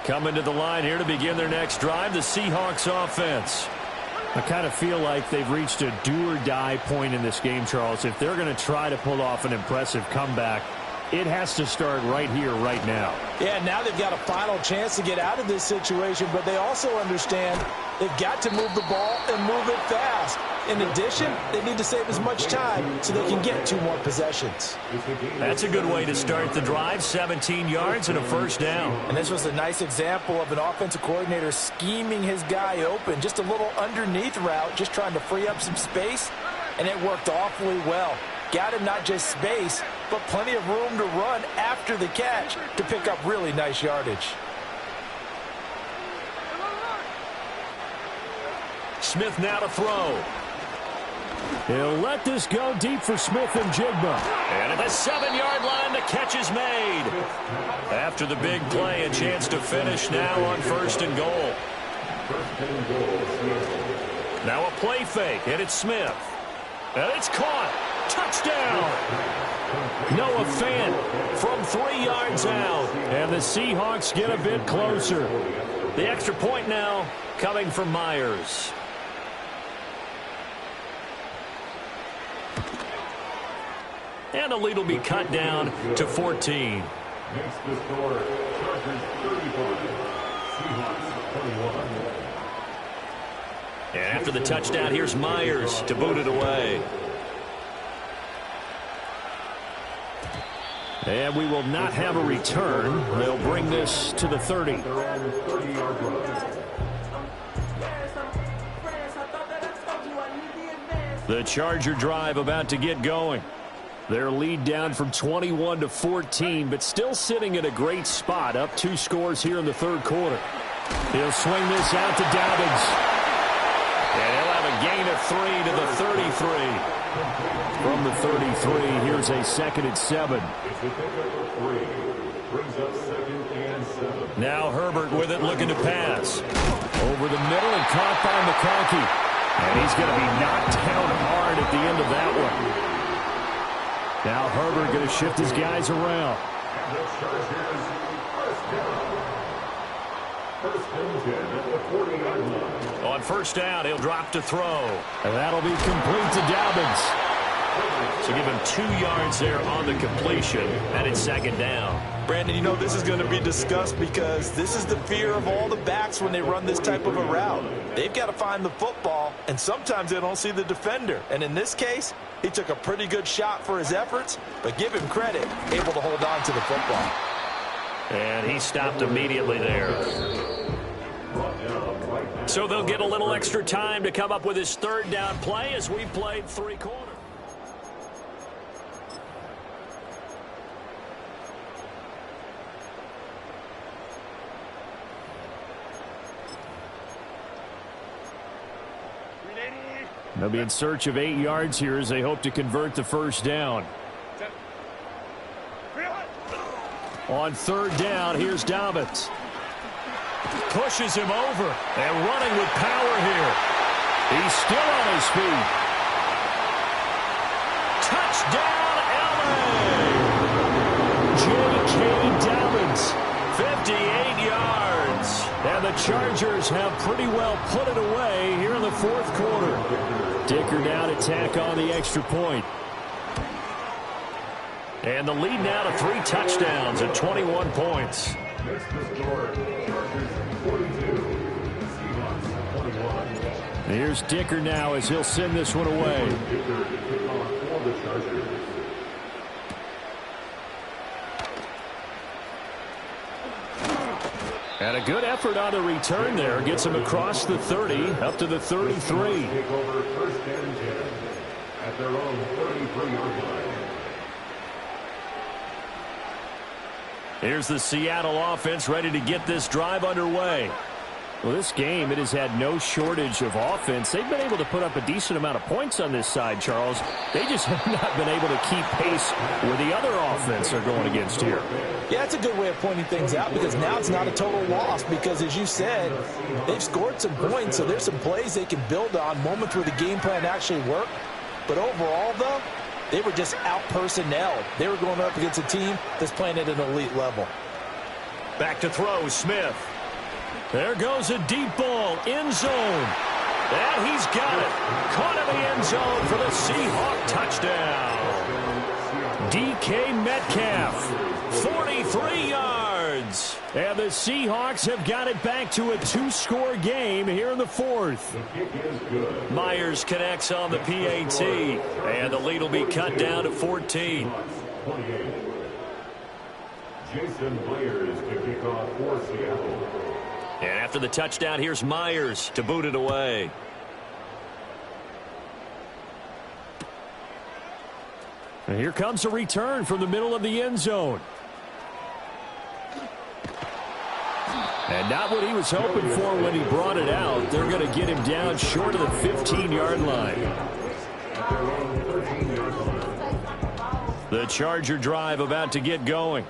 Coming to the line here to begin their next drive, the Seahawks offense. I kind of feel like they've reached a do-or-die point in this game, Charles. If they're going to try to pull off an impressive comeback, it has to start right here, right now. Yeah, now they've got a final chance to get out of this situation, but they also understand they've got to move the ball and move it fast. In addition, they need to save as much time so they can get 2 more possessions. That's a good way to start the drive, 17 yards and a first down. And this was a nice example of an offensive coordinator scheming his guy open, just a little underneath route, just trying to free up some space, and it worked awfully well. Got him not just space, but plenty of room to run after the catch to pick up really nice yardage. Smith now to throw. He'll let this go deep for Smith and Jigba. And at the 7-yard line, the catch is made. After the big play, a chance to finish now on 1st and goal. Now a play fake, and it's Smith. And it's caught. Touchdown! Noah Fant from 3 yards out. And the Seahawks get a bit closer. The extra point now coming from Myers. And the lead will be cut down to 14. Next to score, Chargers 35, Seahawks 21. And after the touchdown, here's Myers to boot it away. And we will not have a return. They'll bring this to the 30. The Charger drive about to get going. Their lead down from 21 to 14, but still sitting at a great spot, up 2 scores here in the 3rd quarter. He'll swing this out to Dobbins. And he'll have a gain of 3 to the 33. From the 33, here's a 2nd and 7. Now Herbert with it, looking to pass. Over the middle and caught by McConkey. And he's going to be knocked down hard at the end of that one. Now Herbert going to shift his guys around. On 1st down, he'll drop to throw. And that'll be complete to Dobbins. So give him 2 yards there on the completion, and it's 2nd down. Brandon, you know this is going to be discussed because this is the fear of all the backs when they run this type of a route. They've got to find the football, and sometimes they don't see the defender. And in this case, he took a pretty good shot for his efforts, but give him credit, able to hold on to the football. And he stopped immediately there. So they'll get a little extra time to come up with his 3rd down play as we've played 3 quarters. They'll be in search of 8 yards here as they hope to convert the 1st down. On 3rd down, here's Dobbins. Pushes him over and running with power here. He's still on his feet. Touchdown, LA! J.K. Dobbins. 58 yards. And the Chargers have pretty well put it away here in the 4th quarter. Dicker now to tack on the extra point. And the lead now to 3 touchdowns at 21 points. Next to score, Chargers 42, Seahawks 21. Here's Dicker now as he'll send this one away. Dicker to kick off for the Chargers. And a good effort on the return there. Gets him across the 30, up to the 33. Take over 1st and 10 at their own 33-yard line. Here's the Seattle offense ready to get this drive underway. Well, this game, it has had no shortage of offense. They've been able to put up a decent amount of points on this side, Charles. They just have not been able to keep pace with the other offense they're going against here. Yeah, that's a good way of pointing things out because now it's not a total loss because, as you said, they've scored some points, so there's some plays they can build on, moments where the game plan actually worked. But overall, though, they were just out-personnelled. They were going up against a team that's playing at an elite level. Back to throw, Smith. There goes a deep ball, end zone. And he's got it. Caught in the end zone for the Seahawk touchdown. DK Metcalf, 43 yards. And the Seahawks have got it back to a 2-score game here in the fourth. Myers connects on the PAT. And the lead will be cut down to 14. Jason Myers to kick off for Seattle. And after the touchdown, here's Myers to boot it away. And here comes a return from the middle of the end zone. And not what he was hoping for when he brought it out. They're going to get him down short of the 15-yard line. The Charger drive about to get going.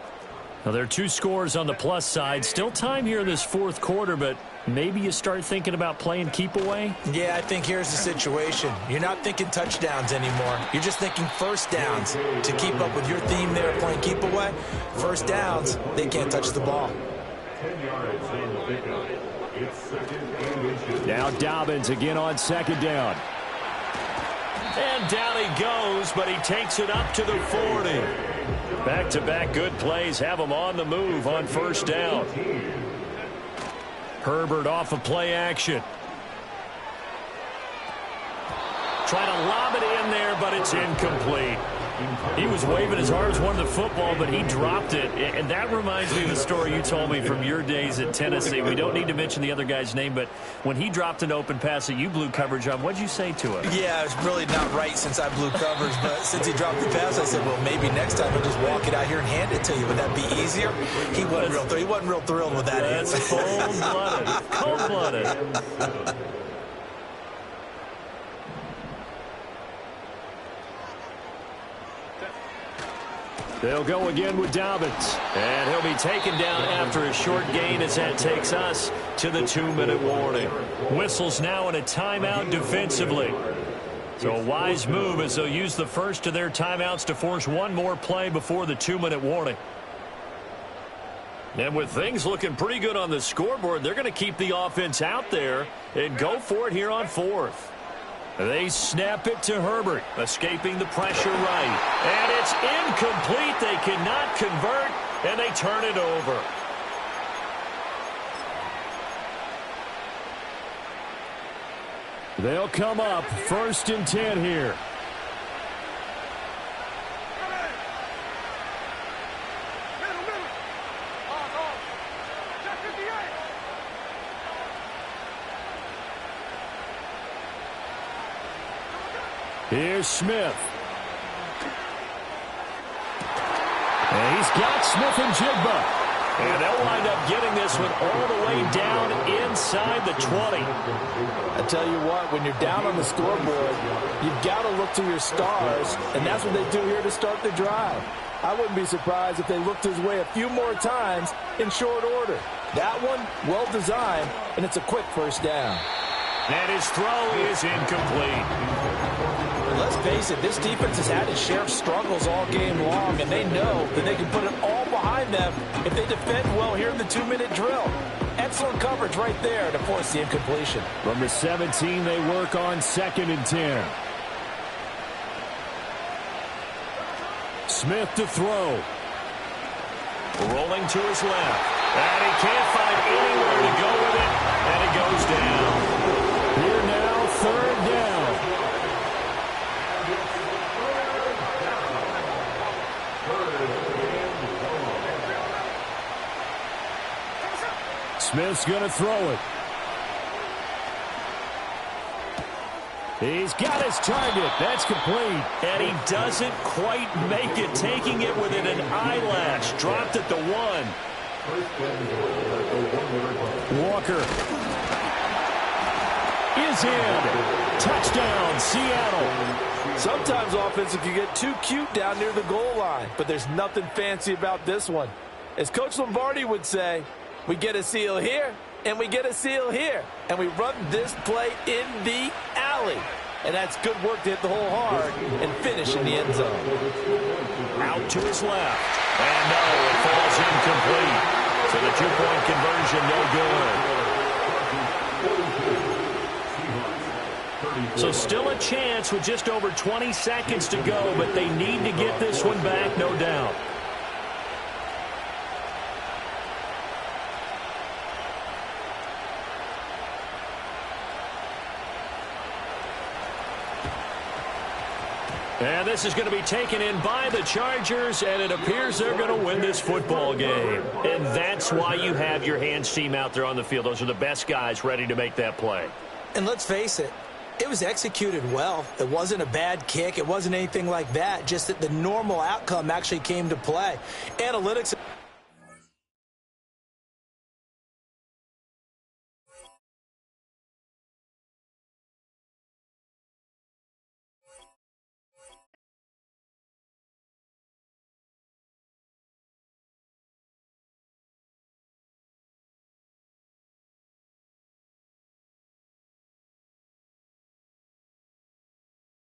Now, there are 2 scores on the plus side. Still time here in this fourth quarter, but maybe you start thinking about playing keep away? Yeah, I think here's the situation. You're not thinking touchdowns anymore. You're just thinking first downs. To keep up with your theme there, playing keep away, first downs, they can't touch the ball. 10 yards on the pickup. It's second and inches. Now Dobbins again on second down. And down he goes, but he takes it up to the 40. Back-to-back good plays have him on the move on first down. Herbert off of play action. Trying to lob it in there, but it's incomplete. He was waving his arms, wanted the football, but he dropped it. And that reminds me of the story you told me from your days at Tennessee. We don't need to mention the other guy's name, but when he dropped an open pass that you blew coverage on, what'd you say to him? Yeah, it's really not right since I blew coverage, but since he dropped the pass, I said, well, maybe next time I'll just walk it out here and hand it to you. Would that be easier? He wasn't real thrilled with that answer. That's cold-blooded. Cold-blooded. They'll go again with Dobbins. And he'll be taken down after a short gain as that takes us to the 2-minute warning. Whistles now in a timeout defensively. So a wise move as they'll use the first of their timeouts to force one more play before the 2-minute warning. And with things looking pretty good on the scoreboard, they're going to keep the offense out there and go for it here on fourth. They snap it to Herbert, escaping the pressure right. And it's incomplete. They cannot convert, and they turn it over. They'll come up 1st and 10 here. Here's Smith. And he's got Smith and Jigba. And they'll wind up getting this one all the way down inside the 20. I tell you what, when you're down on the scoreboard, you've got to look to your stars, and that's what they do here to start the drive. I wouldn't be surprised if they looked his way a few more times in short order. That one, well designed, and it's a quick first down. And his throw is incomplete. Let's face it, this defense has had its share of struggles all game long, and they know that they can put it all behind them if they defend well here in the 2-minute drill. Excellent coverage right there to force the incompletion. From the 17, they work on 2nd and 10. Smith to throw. Rolling to his left. And he can't find anywhere to go with it, and it goes down. Here now, 3rd down. Smith's going to throw it. He's got his target. That's complete. And he doesn't quite make it, taking it within an eyelash. Dropped at the 1. Walker is in. Touchdown, Seattle. Sometimes offense can get too cute down near the goal line, but there's nothing fancy about this one. As Coach Lombardi would say, we get a seal here, and we get a seal here. And we run this play in the alley. And that's good work to hit the hole hard and finish in the end zone. Out to his left. And no, it falls incomplete. So the two-point conversion, no good. So still a chance with just over 20 seconds to go, but they need to get this one back, no doubt. And this is going to be taken in by the Chargers, and it appears they're going to win this football game. And that's why you have your hands team out there on the field. Those are the best guys ready to make that play. And let's face it, it was executed well. It wasn't a bad kick. It wasn't anything like that. Just that the normal outcome actually came to play. Analytics